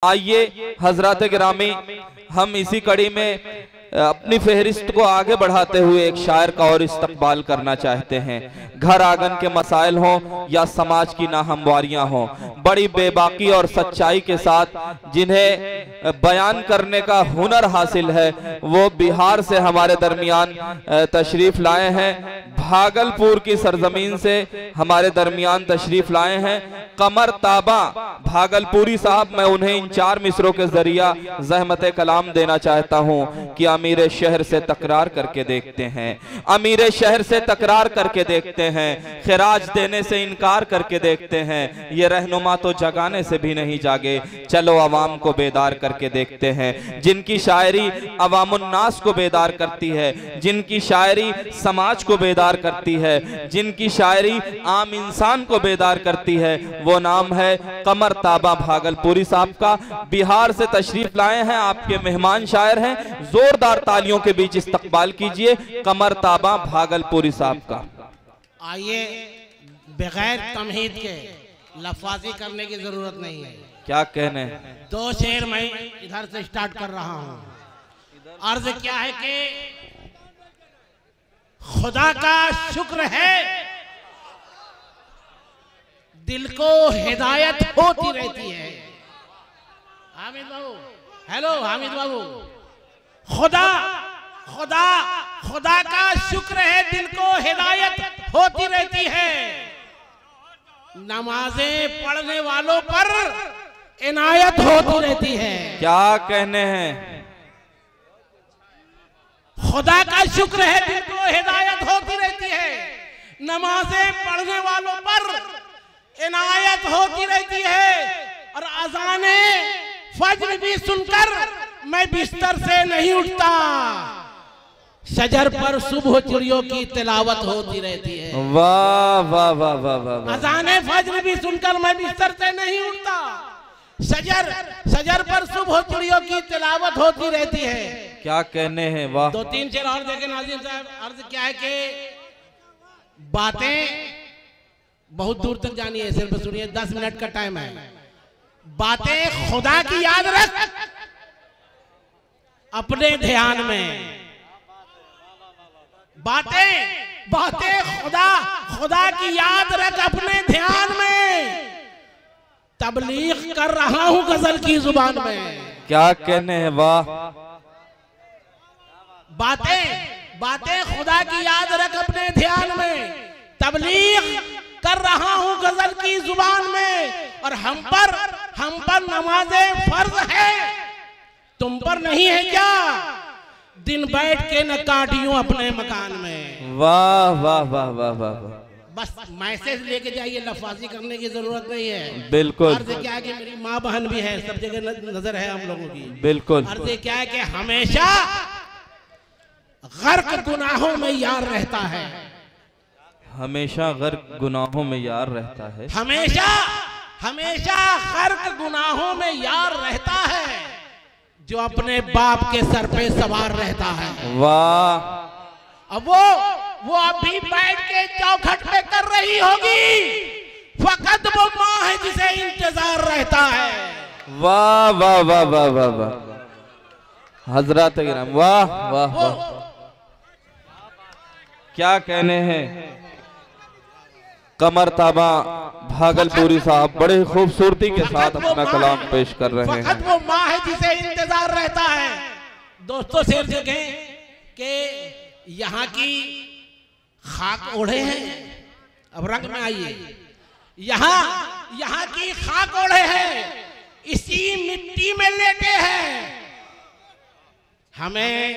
आइए हजरात गिरामी, हम इसी कड़ी में अपनी फहरिस्त को आगे बढ़ाते हुए एक शायर का और इस्तकबाल करना चाहते हैं। घर आंगन के मसाइल हों या समाज की नाहमवारियां हों, बड़ी बेबाकी और सच्चाई के साथ जिन्हें बयान करने का हुनर हासिल है, वो बिहार से हमारे दरमियान तशरीफ लाए हैं। भागलपुर की सरजमीन से हमारे दरमियान तशरीफ लाए हैं कमर ताबा भागलपुरी साहब। मैं उन्हें इन 4 मिसरों के जरिया ज़हमत कलाम देना चाहता हूं कि अमीर शहर से तकरार करके देखते हैं, अमीर शहर से तकरार करके देखते हैं, खिराज देने से इनकार करके देखते हैं। ये रहनुमा तो जगाने से भी नहीं जागे, चलो अवाम को बेदार करके देखते हैं। जिनकी शायरी अवामुन्नास को बेदार करती है, जिनकी शायरी समाज को बेदार करती है, जिनकी शायरी आम इंसान को बेदार करती है, वो नाम है कमर ताबा भागलपुरी साहब का। बिहार से तशरीफ लाए हैं, आपके मेहमान शायर हैं। जोरदार तालियों के बीच इस्तकबाल कीजिए कमर ताबा भागलपुरी साहब का। आइए, बगैर तमहीद के लफाजी करने की जरूरत नहीं है। क्या कहने, 2 शेर मैं इधर से स्टार्ट कर रहा हूँ। अर्ज क्या है कि खुदा का शुक्र है दिल को हिदायत होती रहती है। हामिद बाबू, हेलो हामिद बाबू। खुदा खुदा खुदा का शुक्र है दिल को हिदायत होती रहती है। नमाजें पढ़ने वालों पर इनायत होती रहती है। क्या कहने हैं, खुदा का शुक्र है दिल को हिदायत होती रहती है। नमाजें पढ़ने वालों पर इनायत होती रहती है। और अज़ाने फज्र भी सुनकर मैं बिस्तर से नहीं उठता। शजर पर सुबह चिड़ियों की तिलावत होती रहती है। वाह वाह वाह वाह वाह। अज़ाने फज्र भी सुनकर मैं बिस्तर से नहीं उठता। शजर पर सुबह चिड़ियों की तिलावत होती रहती है। क्या कहने हैं, वाह। 2-3 शेर और देखें नाज़िम साहब। अर्ज क्या है कि बातें बहुत दूर तक जानी है, सिर्फ सुनिए, 10 मिनट का टाइम है। बातें खुदा की याद रख अपने ध्यान में। बातें खुदा की याद रख अपने ध्यान में। तबलीग कर रहा हूं गजल की जुबान में। क्या कहने हैं, वाह। बातें खुदा की याद रख अपने ध्यान में। तबलीग कर रहा हूं गजल की जुबान में। और हम पर नमाजें फर्ज है, तुम पर नहीं है क्या? दिन बैठ के न काटियूं अपने मकान में। वाह वाह वाह वाह वाह। बस मैसेज लेके जाइए, लफाजी करने की जरूरत नहीं है। बिल्कुल। अर्ज क्या है कि मेरी माँ बहन भी है, सब जगह नजर है हम लोगों की। बिल्कुल। अर्ज क्या है कि हमेशा गर्क गुनाहों में यार रहता है। हमेशा गर्क गुनाहों में यार रहता है। हमेशा गर्क गुनाहों में यार रहता है, जो अपने बाप के सर पे सवार रहता है। वाह। अब वो अभी बैठ के चौखट पे कर रही होगी, फकत वो माँ है जिसे इंतजार रहता है। वाह वाह वाह वाह वाह वाह। हजरत गिराम, वाह वाह वाह। क्या कहने हैं, कमर ताबा भागलपुरी साहब बड़े खूबसूरती के साथ अपना कलाम पेश कर रहे हैं। फकत वो माँ है जिसे इंतजार रहता है। दोस्तों, शेर देखें कि यहाँ की खाक ओढ़े हैं। अब रंग में आइए। यहाँ की खाक ओढ़े हैं, इसी मिट्टी में लेटे हैं। हमें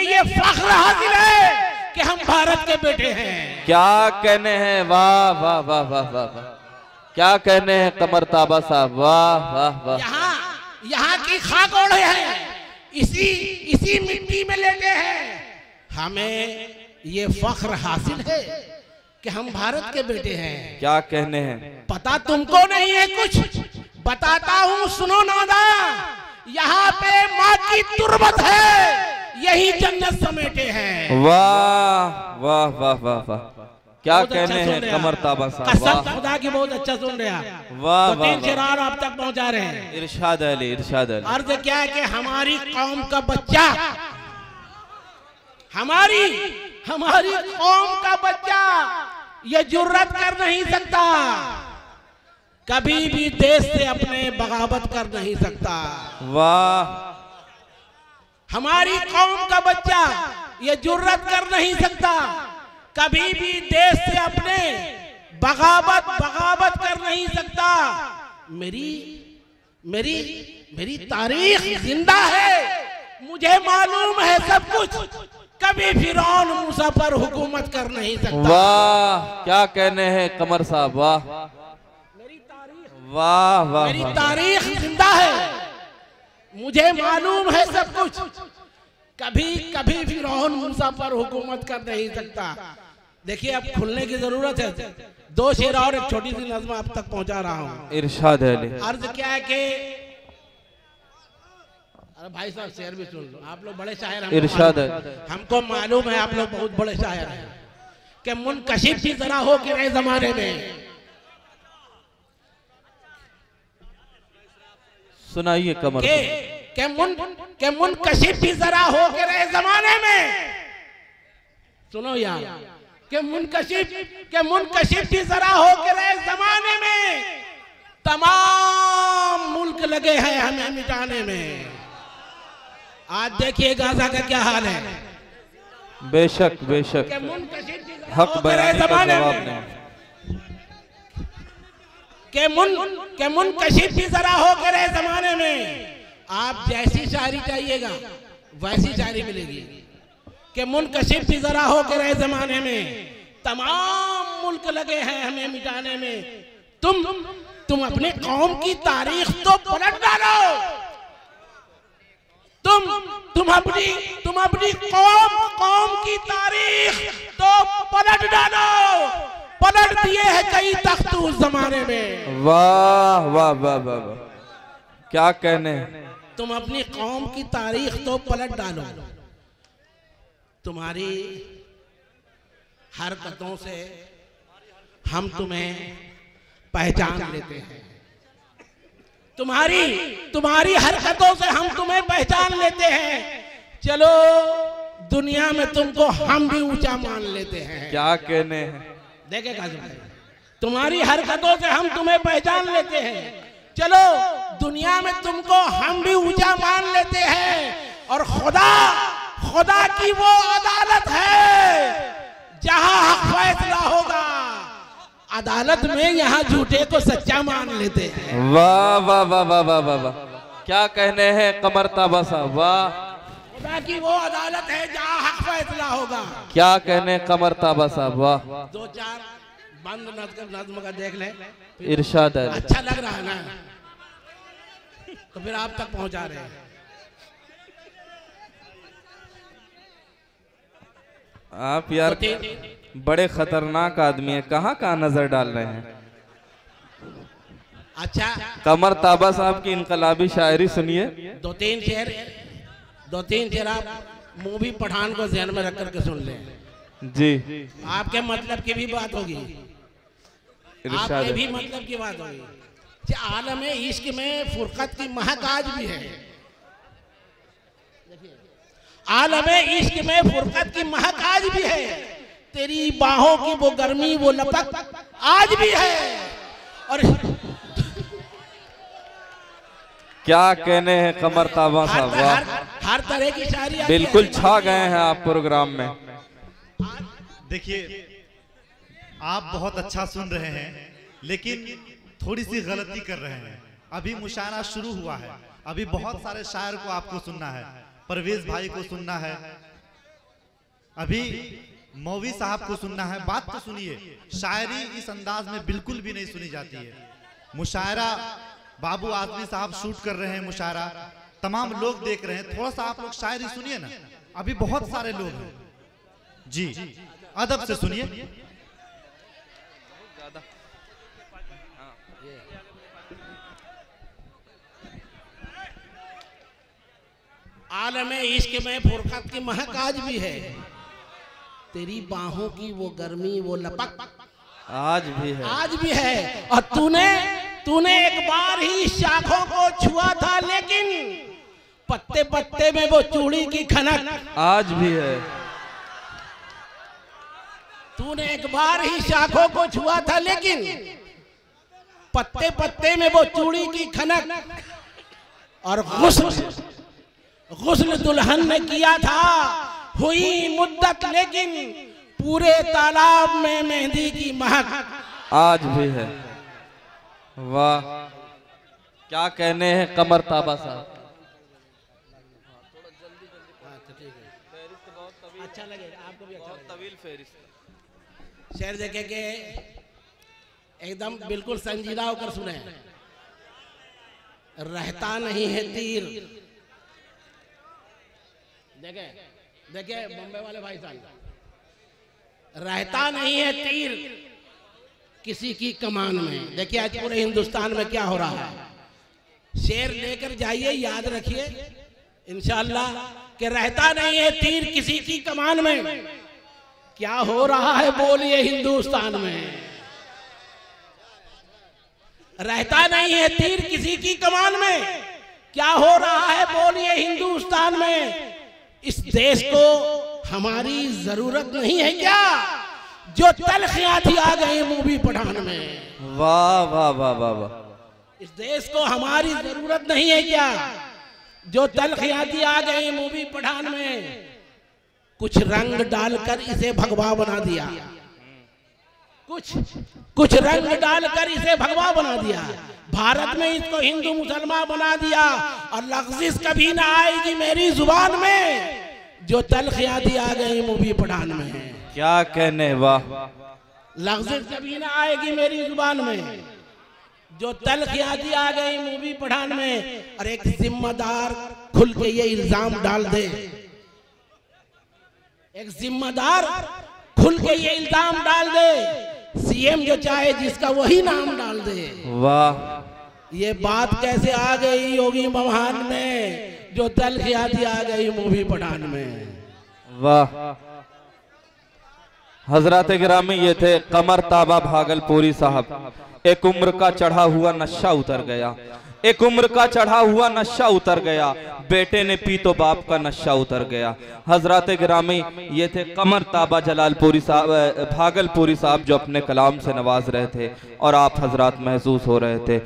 ये फख्र हासिल है कि हम भारत के बेटे हैं। क्या कहने हैं, वाह वाह वाह वाह वाह। क्या कहने हैं कमर ताबा साहब, वाह वाह वाह। यहाँ की खाक ओढ़े हैं, इसी मिट्टी में लेटे हैं। हमें ये फख्र हासिल है कि हम भारत के बेटे हैं। क्या कहने हैं, पता तुमको नहीं है कुछ, बताता हूँ सुनो नादा। यहाँ पे माँ की तुरबत है, यही जन्नत समेटे हैं। वाह वाह वाह वाह वाह। क्या कहने हैं कमर ताबा साहब, कसम खुदा की बहुत अच्छा सुन रहे हैं। वाह तो 3 शेर आप तक पहुंचा रहे हैं। इरशाद अली, इरशाद अली। अर्ज क्या है कि हमारी कौम का बच्चा, हमारी कौम का बच्चा ये जुर्रत कर नहीं सकता, कभी भी देश से अपने बगावत कर नहीं सकता। वाह। हमारी कौम का बच्चा ये जुर्रत कर नहीं सकता, कभी भी देश से अपने बगावत कर नहीं सकता। मेरी तारीख जिंदा है, मुझे मालूम है सब कुछ, कभी फिरौन मूसा पर हुकूमत कर नहीं सकता। वाह, क्या कहने हैं कमर साहब, वाह वाह वाह। मेरी तारीख जिंदा है, मुझे मालूम है सब कुछ, कभी फिरौन मूसा पर हुकूमत कर नहीं सकता। देखिए अब खुलने की जरूरत है। 2 शेर और एक छोटी सी नज़्म आप तक पहुंचा रहा हूँ। इरशाद है। अर्ज क्या है कि अरे भाई साहब शेर भी सुन लो, आप लोग बड़े शायर हैं। इरशाद है। हमको मालूम है आप लोग बहुत बड़े शायर हैं कि मुनकशिफ भी जरा हो के रहे जमाने में। सुनाइए कमर के मुनकशिफ भी जरा हो के रहे जमाने में। सुनो यार, के मुनकशिफ भी जरा हो के रहे जमाने में, तमाम मुल्क लगे हैं हमें मिटाने में। आज देखिए गाजा का क्या हाल है। बेशक बेशक, हक बयानी का जवाब नहीं। के मुनकशिफ भी जरा हो के रहे जमाने में, आप जैसी शायरी चाहिएगा वैसी शायरी मिलेगी। कि मुनकशिफ भी जरा हो के रहे जमाने में, तमाम मुल्क लगे हैं हमें मिटाने में। तुम अपने कौम की तारीख तो पलट डालो। तुम अपनी कौम की तारीख तो पलट डालो। पलट दिए हैं कई तख्त उस जमाने में। वाह वाह वाह वाह, क्या कहने। तुम अपनी कौम की तारीख तो पलट डालो। तुम्हारी हरकतों से हम तुम्हें पहचान लेते हैं। तुम्हारी हरकतों से हम तुम्हें पहचान लेते हैं। चलो दुनिया में तुमको हम भी ऊंचा मान लेते हैं। क्या कहने हैं। देखे काज़िम भाई, तुम्हारी हरकतों से हम तुम्हें पहचान लेते हैं। चलो दुनिया में तुमको हम भी ऊंचा मान लेते हैं। और खुदा की वो अदालत है जहां हक फैसला होगा, अदालत में यहाँ झूठे को सच्चा मान लेते हैं। वाह वाह वाह वाह वाह वाह वाह, क्या कहने हैं कमर ताबा साहब, वाह। खुदा की वो अदालत है जहाँ हक फैसला होगा। क्या कहने कमर ताबा साहब, वाह। 2-4 बंद नज़्म का देख ले। इरशाद है। अच्छा लग रहा है ना, तो फिर आप तक पहुंचा रहे हैं। आप यार बड़े खतरनाक आदमी है, कहाँ नजर डाल रहे हैं। अच्छा कमर ताबा साहब की इनकलाबी शायरी सुनिए। 2-3 शेर आप मूवी पठान को ध्यान में रख करके सुन लें जी। आपके मतलब की भी बात होगी, आपके भी मतलब की बात होगी। आलम इश्क में फुरकत की महक आज भी है। आलम इश्क में फुरकत की महक आज भी है। तेरी बाहों की वो गर्मी वो लपक आज भी है। और क्या कहने हैं कमर ताबा साहब, हर तरह की शायरी बिल्कुल छा गए हैं आप प्रोग्राम में। देखिए आप बहुत अच्छा सुन रहे हैं, लेकिन थोड़ी सी गलती कर रहे हैं। अभी मुशायरा शुरू हुआ है, अभी बहुत सारे शायर को आपको सुनना है, परवेज भाई को सुनना है, अभी मौवी साहब को सुनना है। बात तो सुनिए, शायरी इस अंदाज में बिल्कुल भी नहीं सुनी जाती है। मुशायरा बाबू आदमी साहब शूट कर रहे हैं, मुशायरा तमाम लोग देख रहे हैं। थोड़ा सा आप लोग शायरी सुनिए ना, अभी बहुत सारे लोग हैं जी, अदब से सुनिए। आलम इश्क में फुरकत की महक आज भी है। तेरी बाहों की वो गर्मी, वो लपक आज भी है, आज भी है। और तूने एक बार ही शाखों को छुआ था, लेकिन पत्ते पत्ते में वो चूड़ी की खनक आज भी है। तूने एक बार ही शाखों को छुआ था, लेकिन पत्ते पत्ते में वो चूड़ी की खनक। और गुस्ल दुल्हन ने किया था, हुई मुद्दत, लेकिन पूरे तालाब में मेहंदी की महक आज भी है। वाह, क्या कहने हैं कमर ताबा साहब। अच्छा लगेगा आपको भी, अच्छा लगेगा। तवील फेरिस्त शेर देखे के एकदम बिल्कुल संजीदा होकर सुने। रहता नहीं है तीर, देखे बम्बे वाले भाई साहब, रहता नहीं है तीर किसी की कमान में। देखिए आज पूरे हिंदुस्तान में क्या हो रहा है। शेर लेकर जाइए, याद रखिए इंशाअल्लाह कि रहता नहीं है तीर किसी की कमान में। क्या हो रहा है बोलिए हिंदुस्तान में। रहता नहीं है तीर किसी की कमान में, क्या हो रहा है बोलिए हिंदुस्तान में। इस देश को हमारी जरूरत नहीं है क्या, जो तलखियां थी आ गई मूवी पठान में। वाह वाह वाह वाह वाह। इस देश को हमारी जरूरत नहीं है क्या, जो तलखियां थी आ गई मूवी पठान में। कुछ रंग डालकर इसे भगवा बना दिया, कुछ रंग डालकर इसे भगवा बना दिया। भारत में इसको हिंदू मुसलमान बना दिया। और लफ्ज़ कभी ना आएगी मेरी जुबान में, जो तलखियां थी आ गई मूवी पठान में। क्या कहने, वाह। लफ्ज़ कभी ना आएगी मेरी जुबान में, जो तलखियां थी आ गई मूवी पठान में। और एक जिम्मेदार खुल के ये इल्जाम डाल दे, एक जिम्मेदार खुल के ये इल्जाम डाल दे, सीएम जो चाहे जिसका वही नाम डाल दे। वाह, ये बात कैसे आ गई योगी मवान में, जो तलखियां थी आ गई मूवी पठान में। वाह। हजरात गिरामी, ये थे कमर ताबा भागलपुरी साहब। एक उम्र का चढ़ा हुआ नशा उतर गया, एक उम्र का चढ़ा हुआ नशा उतर गया, बेटे ने पी तो बाप का नशा उतर गया। हजरात गिरामी, ये थे कमर ताबा जलालपुरी साहब, भागलपुरी साहब, जो अपने कलाम से नवाज रहे थे और आप हजरात महसूस हो रहे थे।